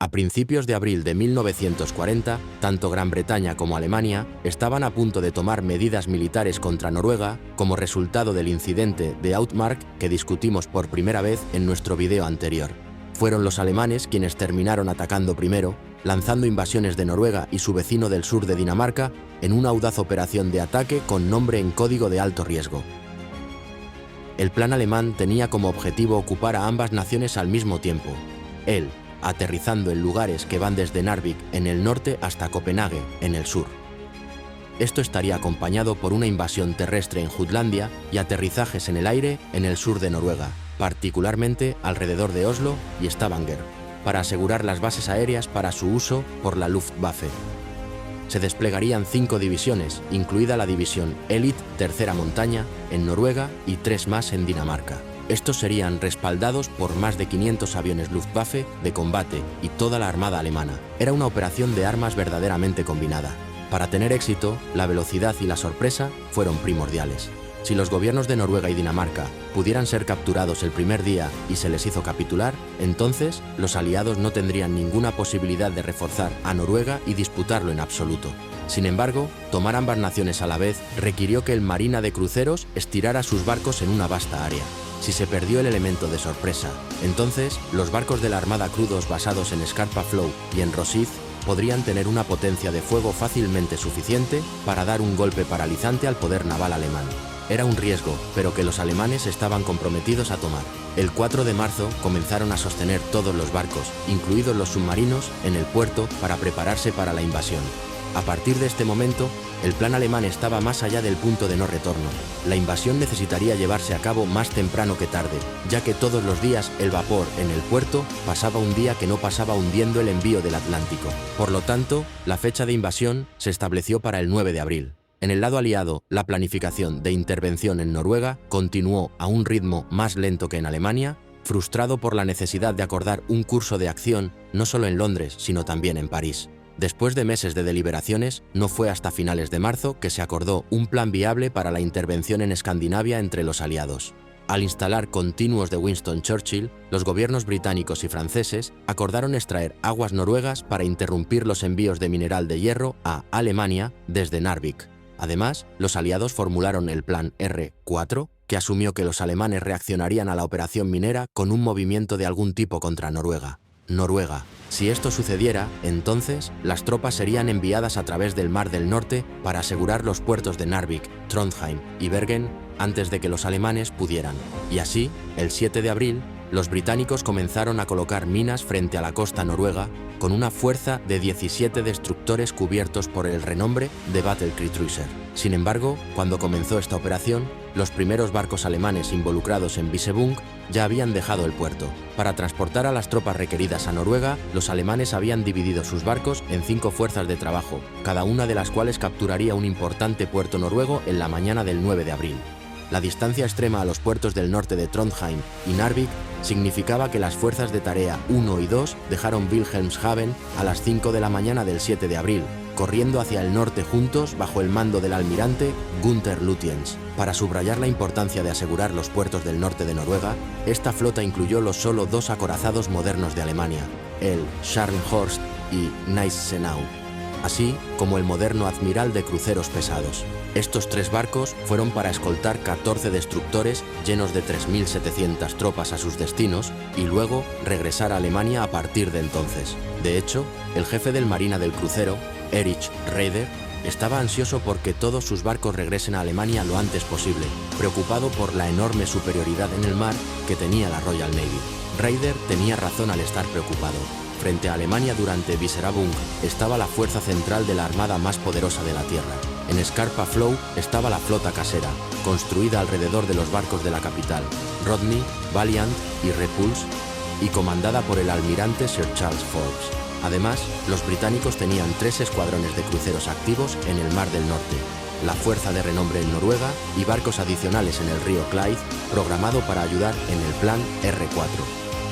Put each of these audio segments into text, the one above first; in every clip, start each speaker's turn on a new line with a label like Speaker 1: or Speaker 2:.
Speaker 1: A principios de abril de 1940, tanto Gran Bretaña como Alemania estaban a punto de tomar medidas militares contra Noruega como resultado del incidente de Outmark que discutimos por primera vez en nuestro video anterior. Fueron los alemanes quienes terminaron atacando primero, lanzando invasiones de Noruega y su vecino del sur de Dinamarca en una audaz operación de ataque con nombre en código de alto riesgo. El plan alemán tenía como objetivo ocupar a ambas naciones al mismo tiempo. Él, aterrizando en lugares que van desde Narvik en el norte hasta Copenhague en el sur. Esto estaría acompañado por una invasión terrestre en Jutlandia y aterrizajes en el aire en el sur de Noruega, particularmente alrededor de Oslo y Stavanger, para asegurar las bases aéreas para su uso por la Luftwaffe. Se desplegarían 5 divisiones, incluida la división Elite Tercera Montaña en Noruega y 3 más en Dinamarca. Estos serían respaldados por más de 500 aviones Luftwaffe de combate y toda la armada alemana. Era una operación de armas verdaderamente combinada. Para tener éxito, la velocidad y la sorpresa fueron primordiales. Si los gobiernos de Noruega y Dinamarca pudieran ser capturados el primer día y se les hizo capitular, entonces los aliados no tendrían ninguna posibilidad de reforzar a Noruega y disputarlo en absoluto. Sin embargo, tomar ambas naciones a la vez requirió que el marina de cruceros estirara sus barcos en una vasta área. Si se perdió el elemento de sorpresa, entonces los barcos de la Armada crudos basados en Scarpa Flow y en Rosyth podrían tener una potencia de fuego fácilmente suficiente para dar un golpe paralizante al poder naval alemán. Era un riesgo, pero que los alemanes estaban comprometidos a tomar. El 4 de marzo comenzaron a sostener todos los barcos, incluidos los submarinos, en el puerto para prepararse para la invasión. A partir de este momento, el plan alemán estaba más allá del punto de no retorno. La invasión necesitaría llevarse a cabo más temprano que tarde, ya que todos los días el vapor en el puerto pasaba un día que no pasaba hundiendo el envío del Atlántico. Por lo tanto, la fecha de invasión se estableció para el 9 de abril. En el lado aliado, la planificación de intervención en Noruega continuó a un ritmo más lento que en Alemania, frustrado por la necesidad de acordar un curso de acción no solo en Londres, sino también en París. Después de meses de deliberaciones, no fue hasta finales de marzo que se acordó un plan viable para la intervención en Escandinavia entre los aliados. Al instalar continuos de Winston Churchill, los gobiernos británicos y franceses acordaron extraer aguas noruegas para interrumpir los envíos de mineral de hierro a Alemania desde Narvik. Además, los aliados formularon el Plan R4, que asumió que los alemanes reaccionarían a la operación minera con un movimiento de algún tipo contra Noruega. Si esto sucediera, entonces las tropas serían enviadas a través del Mar del Norte para asegurar los puertos de Narvik, Trondheim y Bergen antes de que los alemanes pudieran. Y así, el 7 de abril, los británicos comenzaron a colocar minas frente a la costa noruega con una fuerza de 17 destructores cubiertos por el renombre de Battle-Cruiser. Sin embargo, cuando comenzó esta operación, los primeros barcos alemanes involucrados en Vissebung ya habían dejado el puerto. Para transportar a las tropas requeridas a Noruega, los alemanes habían dividido sus barcos en 5 fuerzas de trabajo, cada una de las cuales capturaría un importante puerto noruego en la mañana del 9 de abril. La distancia extrema a los puertos del norte de Trondheim y Narvik significaba que las fuerzas de tarea 1 y 2 dejaron Wilhelmshaven a las 5 de la mañana del 7 de abril, corriendo hacia el norte juntos bajo el mando del almirante Gunther Lutyens. Para subrayar la importancia de asegurar los puertos del norte de Noruega, esta flota incluyó los solo 2 acorazados modernos de Alemania, el Scharnhorst y Gneisenau, así como el moderno Admiral de cruceros pesados. Estos 3 barcos fueron para escoltar 14 destructores llenos de 3.700 tropas a sus destinos y luego regresar a Alemania a partir de entonces. De hecho, el jefe del Marina del crucero, Erich Raeder, estaba ansioso porque todos sus barcos regresen a Alemania lo antes posible, preocupado por la enorme superioridad en el mar que tenía la Royal Navy. Raeder tenía razón al estar preocupado. Frente a Alemania durante Vissebung estaba la fuerza central de la armada más poderosa de la Tierra. En Scarpa Flow estaba la flota casera, construida alrededor de los barcos de la capital, Rodney, Valiant y Repulse, y comandada por el almirante Sir Charles Forbes. Además, los británicos tenían 3 escuadrones de cruceros activos en el Mar del Norte, la fuerza de renombre en Noruega y barcos adicionales en el río Clyde, programado para ayudar en el Plan R4.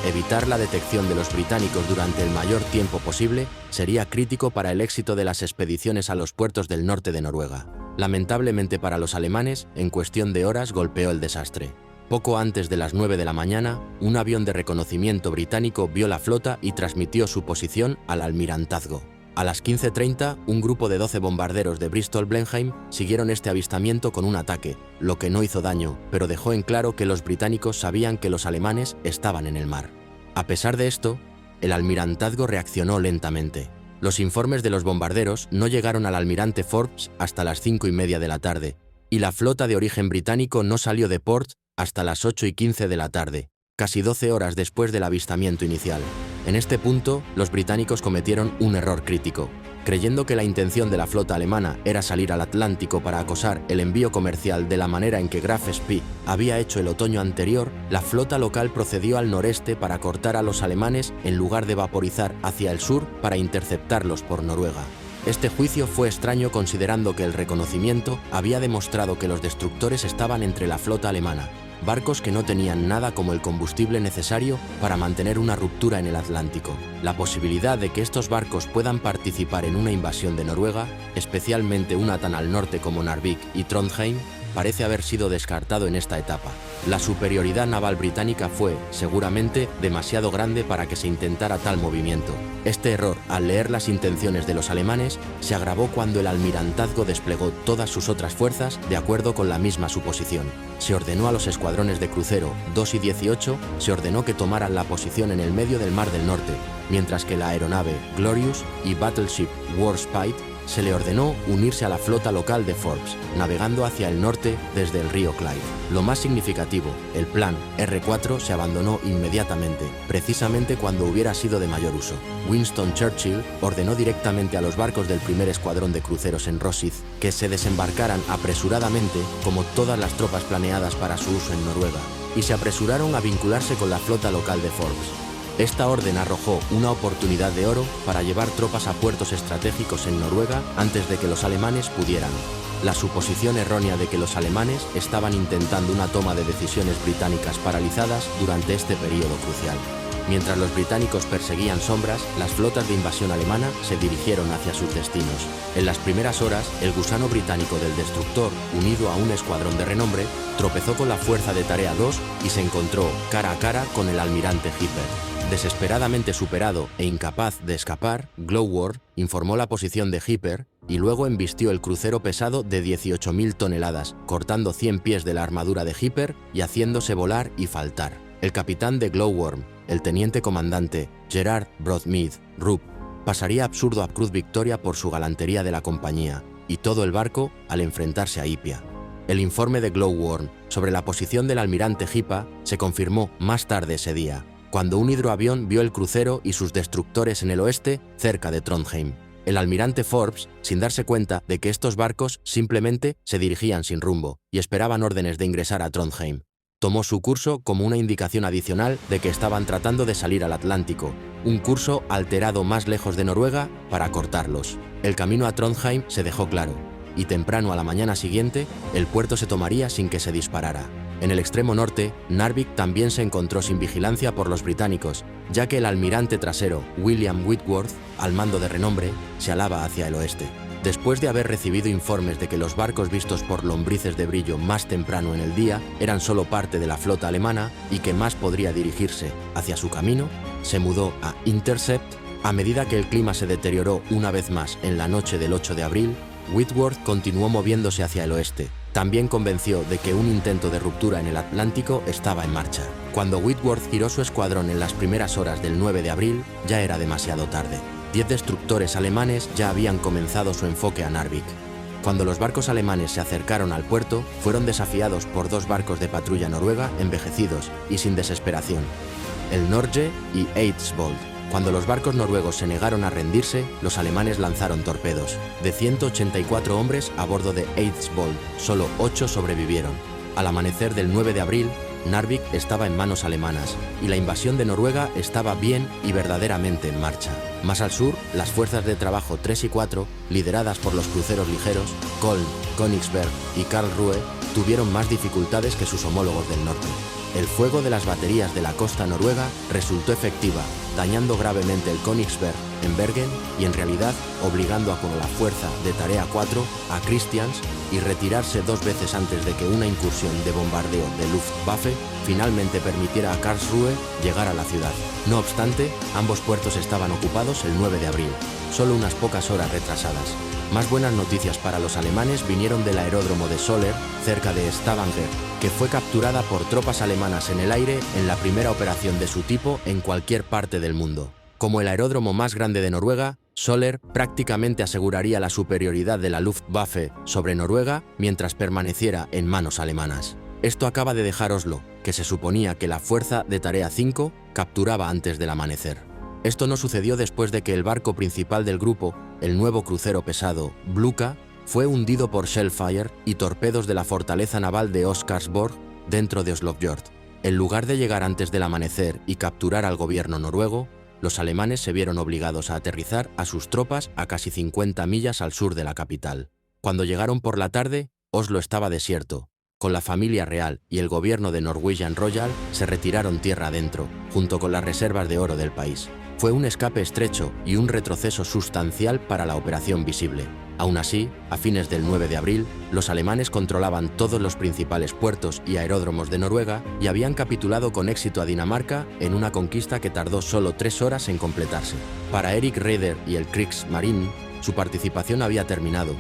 Speaker 1: Evitar la detección de los británicos durante el mayor tiempo posible sería crítico para el éxito de las expediciones a los puertos del norte de Noruega. Lamentablemente para los alemanes, en cuestión de horas golpeó el desastre. Poco antes de las 9 de la mañana, un avión de reconocimiento británico vio la flota y transmitió su posición al almirantazgo. A las 15:30, un grupo de 12 bombarderos de Bristol Blenheim siguieron este avistamiento con un ataque, lo que no hizo daño, pero dejó en claro que los británicos sabían que los alemanes estaban en el mar. A pesar de esto, el almirantazgo reaccionó lentamente. Los informes de los bombarderos no llegaron al almirante Forbes hasta las 5:30 de la tarde, y la flota de origen británico no salió de Portsmouth hasta las 8:15 de la tarde, casi 12 horas después del avistamiento inicial. En este punto, los británicos cometieron un error crítico. Creyendo que la intención de la flota alemana era salir al Atlántico para acosar el envío comercial de la manera en que Graf Spee había hecho el otoño anterior, la flota local procedió al noreste para cortar a los alemanes en lugar de vaporizar hacia el sur para interceptarlos por Noruega. Este juicio fue extraño considerando que el reconocimiento había demostrado que los destructores estaban entre la flota alemana, barcos que no tenían nada como el combustible necesario para mantener una ruptura en el Atlántico. La posibilidad de que estos barcos puedan participar en una invasión de Noruega, especialmente una tan al norte como Narvik y Trondheim, parece haber sido descartado en esta etapa. La superioridad naval británica fue, seguramente, demasiado grande para que se intentara tal movimiento. Este error, al leer las intenciones de los alemanes, se agravó cuando el almirantazgo desplegó todas sus otras fuerzas de acuerdo con la misma suposición. Se ordenó a los escuadrones de crucero 2 y 18, se ordenó que tomaran la posición en el medio del Mar del Norte, mientras que la aeronave Glorious y Battleship Warspite se le ordenó unirse a la flota local de Forbes, navegando hacia el norte desde el río Clyde. Lo más significativo, el plan R4 se abandonó inmediatamente, precisamente cuando hubiera sido de mayor uso. Winston Churchill ordenó directamente a los barcos del primer escuadrón de cruceros en Rosyth que se desembarcaran apresuradamente, como todas las tropas planeadas para su uso en Noruega, y se apresuraron a vincularse con la flota local de Forbes. Esta orden arrojó una oportunidad de oro para llevar tropas a puertos estratégicos en Noruega antes de que los alemanes pudieran. La suposición errónea de que los alemanes estaban intentando una toma de decisiones británicas paralizadas durante este periodo crucial. Mientras los británicos perseguían sombras, las flotas de invasión alemana se dirigieron hacia sus destinos. En las primeras horas, el gusano británico del destructor, unido a un escuadrón de renombre, tropezó con la fuerza de tarea 2 y se encontró cara a cara con el almirante Hipper. Desesperadamente superado e incapaz de escapar, Glowworm informó la posición de Hipper y luego embistió el crucero pesado de 18.000 toneladas, cortando 100 pies de la armadura de Hipper y haciéndose volar y faltar. El capitán de Glowworm, el teniente comandante Gerard Broadmead Rupp, pasaría absurdo a Cruz Victoria por su galantería de la compañía, y todo el barco al enfrentarse a Hipia. El informe de Glowworm sobre la posición del almirante Hippa se confirmó más tarde ese día, cuando un hidroavión vio el crucero y sus destructores en el oeste, cerca de Trondheim. El almirante Forbes, sin darse cuenta de que estos barcos simplemente se dirigían sin rumbo y esperaban órdenes de ingresar a Trondheim, tomó su curso como una indicación adicional de que estaban tratando de salir al Atlántico, un curso alterado más lejos de Noruega para cortarlos. El camino a Trondheim se dejó claro, y temprano a la mañana siguiente, el puerto se tomaría sin que se disparara. En el extremo norte, Narvik también se encontró sin vigilancia por los británicos, ya que el almirante trasero, William Whitworth, al mando de renombre, se alaba hacia el oeste. Después de haber recibido informes de que los barcos vistos por lombrices de brillo más temprano en el día eran solo parte de la flota alemana y que más podría dirigirse hacia su camino, se mudó a Intercept. A medida que el clima se deterioró una vez más en la noche del 8 de abril, Whitworth continuó moviéndose hacia el oeste. También convenció de que un intento de ruptura en el Atlántico estaba en marcha. Cuando Whitworth giró su escuadrón en las primeras horas del 9 de abril, ya era demasiado tarde. 10 destructores alemanes ya habían comenzado su enfoque a Narvik. Cuando los barcos alemanes se acercaron al puerto, fueron desafiados por 2 barcos de patrulla noruega envejecidos y sin desesperación, el Norge y Eidsvold. Cuando los barcos noruegos se negaron a rendirse, los alemanes lanzaron torpedos. De 184 hombres a bordo de Eidsvold, solo 8 sobrevivieron. Al amanecer del 9 de abril, Narvik estaba en manos alemanas y la invasión de Noruega estaba bien y verdaderamente en marcha. Más al sur, las fuerzas de trabajo 3 y 4, lideradas por los cruceros ligeros Koln, Königsberg y Karlsruhe, tuvieron más dificultades que sus homólogos del norte. El fuego de las baterías de la costa noruega resultó efectiva dañando gravemente el Königsberg en Bergen y en realidad obligando a con la fuerza de Tarea 4 a Christians y retirarse 2 veces antes de que una incursión de bombardeo de Luftwaffe finalmente permitiera a Karlsruhe llegar a la ciudad. No obstante, ambos puertos estaban ocupados el 9 de abril, solo unas pocas horas retrasadas. Más buenas noticias para los alemanes vinieron del aeródromo de Soller, cerca de Stavanger, que fue capturada por tropas alemanas en el aire en la primera operación de su tipo en cualquier parte del mundo. Como el aeródromo más grande de Noruega, Soller prácticamente aseguraría la superioridad de la Luftwaffe sobre Noruega mientras permaneciera en manos alemanas. Esto acaba de dejar Oslo, que se suponía que la fuerza de Tarea 5 capturaba antes del amanecer. Esto no sucedió después de que el barco principal del grupo, el nuevo crucero pesado Bluka, fue hundido por shellfire y torpedos de la fortaleza naval de Oscarsborg dentro de Oslofjord. En lugar de llegar antes del amanecer y capturar al gobierno noruego, los alemanes se vieron obligados a aterrizar a sus tropas a casi 50 millas al sur de la capital. Cuando llegaron por la tarde, Oslo estaba desierto. Con la familia real y el gobierno de Norwegian Royal se retiraron tierra adentro, junto con las reservas de oro del país. Fue un escape estrecho y un retroceso sustancial para la operación visible. Aún así, a fines del 9 de abril, los alemanes controlaban todos los principales puertos y aeródromos de Noruega y habían capitulado con éxito a Dinamarca en una conquista que tardó solo 3 horas en completarse. Para Erik Raeder y el Kriegsmarine, su participación había terminado,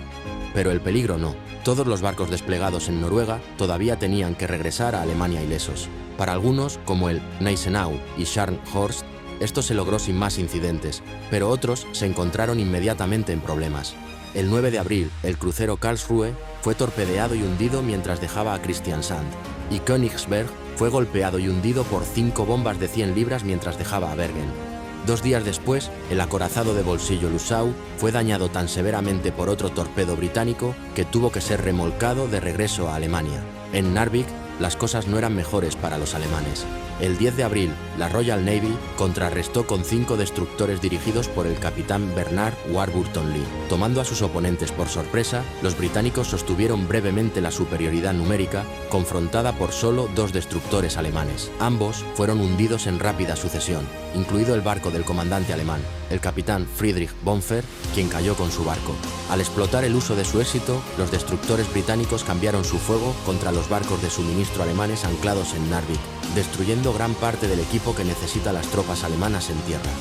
Speaker 1: pero el peligro no. Todos los barcos desplegados en Noruega todavía tenían que regresar a Alemania ilesos. Para algunos, como el Gneisenau y Scharnhorst, esto se logró sin más incidentes, pero otros se encontraron inmediatamente en problemas. El 9 de abril, el crucero Karlsruhe fue torpedeado y hundido mientras dejaba a Kristiansand, y Königsberg fue golpeado y hundido por 5 bombas de 100 libras mientras dejaba a Bergen. 2 días después, el acorazado de bolsillo Lüssow fue dañado tan severamente por otro torpedo británico que tuvo que ser remolcado de regreso a Alemania. En Narvik, las cosas no eran mejores para los alemanes. El 10 de abril, la Royal Navy contrarrestó con 5 destructores dirigidos por el capitán Bernard Warburton Lee. Tomando a sus oponentes por sorpresa, los británicos sostuvieron brevemente la superioridad numérica, confrontada por solo 2 destructores alemanes. Ambos fueron hundidos en rápida sucesión, incluido el barco del comandante alemán, el capitán Friedrich Bonfer, quien cayó con su barco. Al explotar el uso de su éxito, los destructores británicos cambiaron su fuego contra los barcos de suministro alemanes anclados en Narvik, destruyendo gran parte del equipo que necesita las tropas alemanas en tierra.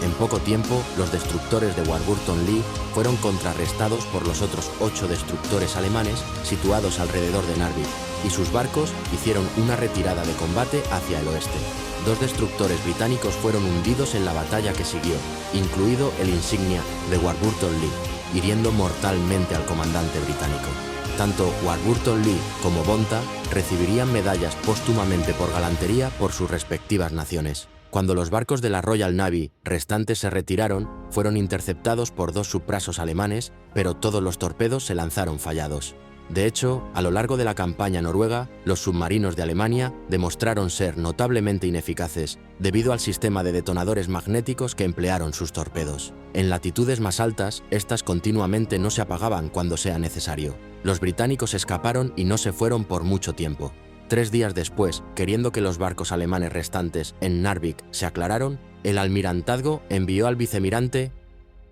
Speaker 1: En poco tiempo, los destructores de Warburton Lee fueron contrarrestados por los otros 8 destructores alemanes situados alrededor de Narvik, y sus barcos hicieron una retirada de combate hacia el oeste. 2 destructores británicos fueron hundidos en la batalla que siguió, incluido el insignia de Warburton Lee, hiriendo mortalmente al comandante británico. Tanto Warburton Lee como Bonta recibirían medallas póstumamente por galantería por sus respectivas naciones. Cuando los barcos de la Royal Navy restantes se retiraron, fueron interceptados por 2 suprasos alemanes, pero todos los torpedos se lanzaron fallados. De hecho, a lo largo de la campaña noruega, los submarinos de Alemania demostraron ser notablemente ineficaces debido al sistema de detonadores magnéticos que emplearon sus torpedos. En latitudes más altas, estas continuamente no se apagaban cuando sea necesario. Los británicos escaparon y no se fueron por mucho tiempo. 3 días después, queriendo que los barcos alemanes restantes en Narvik se aclararon, el almirantazgo envió al vicealmirante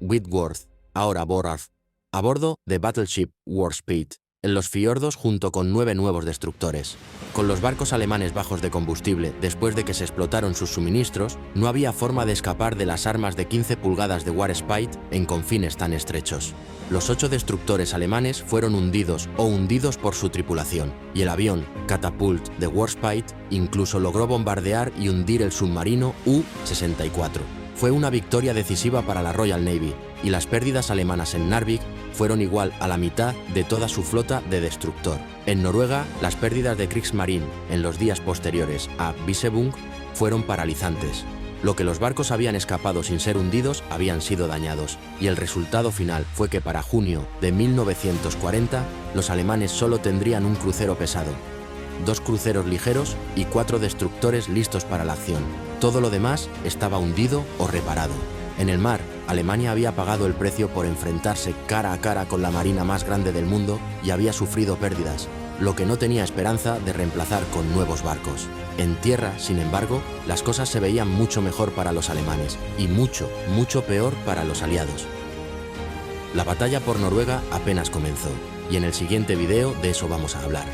Speaker 1: Whitworth, ahora Borarth, a bordo de Battleship Warspite, en los fiordos junto con 9 nuevos destructores. Con los barcos alemanes bajos de combustible después de que se explotaron sus suministros, no había forma de escapar de las armas de 15 pulgadas de Warspite en confines tan estrechos. Los 8 destructores alemanes fueron hundidos o hundidos por su tripulación, y el avión Catapult de Warspite incluso logró bombardear y hundir el submarino U-64. Fue una victoria decisiva para la Royal Navy, y las pérdidas alemanas en Narvik fueron igual a la mitad de toda su flota de destructor. En Noruega, las pérdidas de Kriegsmarine en los días posteriores a Visebung fueron paralizantes. Lo que los barcos habían escapado sin ser hundidos habían sido dañados, y el resultado final fue que para junio de 1940 los alemanes solo tendrían un crucero pesado, 2 cruceros ligeros y 4 destructores listos para la acción. Todo lo demás estaba hundido o reparado. En el mar, Alemania había pagado el precio por enfrentarse cara a cara con la marina más grande del mundo y había sufrido pérdidas, lo que no tenía esperanza de reemplazar con nuevos barcos. En tierra, sin embargo, las cosas se veían mucho mejor para los alemanes y mucho, mucho peor para los aliados. La batalla por Noruega apenas comenzó, y en el siguiente video de eso vamos a hablar.